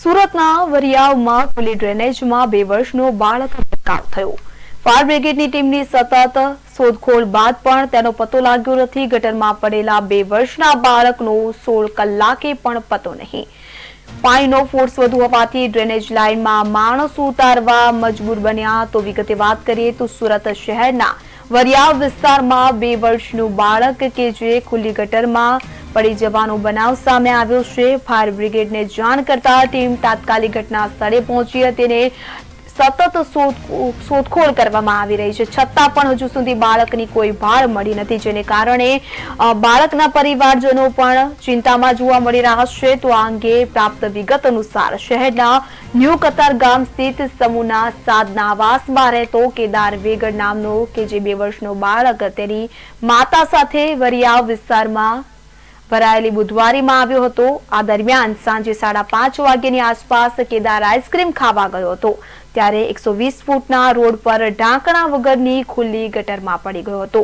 સુરતના વરિયાવમાં ખુલ્લી ડ્રેનેજમાં 2 વર્ષનો બાળક અટકાવ થયો। ફાયર બ્રિગેડની ટીમની સતત શોધખોળ બાદ પણ તેનો પતો લાગ્યો નથી। ગટરમાં પડેલા 2 વર્ષના બાળકનો 16 કલાકે પણ પતો નહીં। પાણીનો ફોર્સ વધુ હોવાથી ડ્રેનેજ લાઇનમાં માણસો ઉતારવા મજબૂર બન્યા। તો વિગતે વાત કરીએ તો સુરત શહેરના વરિયાવ વિસ્તારમાં 2 વર્ષનું બાળક કે જે ખુલ્લી ગટરમાં પડી જવાનો બનાવ સામે આવ્યો છે। ફાયર બ્રિગેડને જાણ કરતા ટીમ તાત્કાલિક ઘટના સ્થળે પહોંચી હતી અને સતત શોધખોળ કરવામાં આવી રહી છે, છતાં પણ હજુ સુધી બાળકની કોઈ ભાળ મળી નથી, જેને કારણે બાળકના પરિવારજનો પણ ચિંતામાં જોવા મળી રહ્યા છે। તો આ અંગે પ્રાપ્ત વિગત અનુસાર શહેરના ન્યૂ કતાર ગામ સ્થિત સમૂહના સાદના આવાસમાં રહેતો કેદાર વેગડ નામનો કે જે 2 વર્ષનો બાળક તેની માતા સાથે વરિયાવ વિસ્તારમાં ભરાયેલી બુધવારીમાં આવ્યો હતો। આ દરમિયાન સાંજે 5:30 વાગ્યાની આસપાસ કેદાર આઈસ્ક્રીમ ખાવા ગયો હતો, ત્યારે 120 ફૂટના રોડ પર ઢાંકણા વગરની ખુલ્લી ગટરમાં પડી ગયો હતો।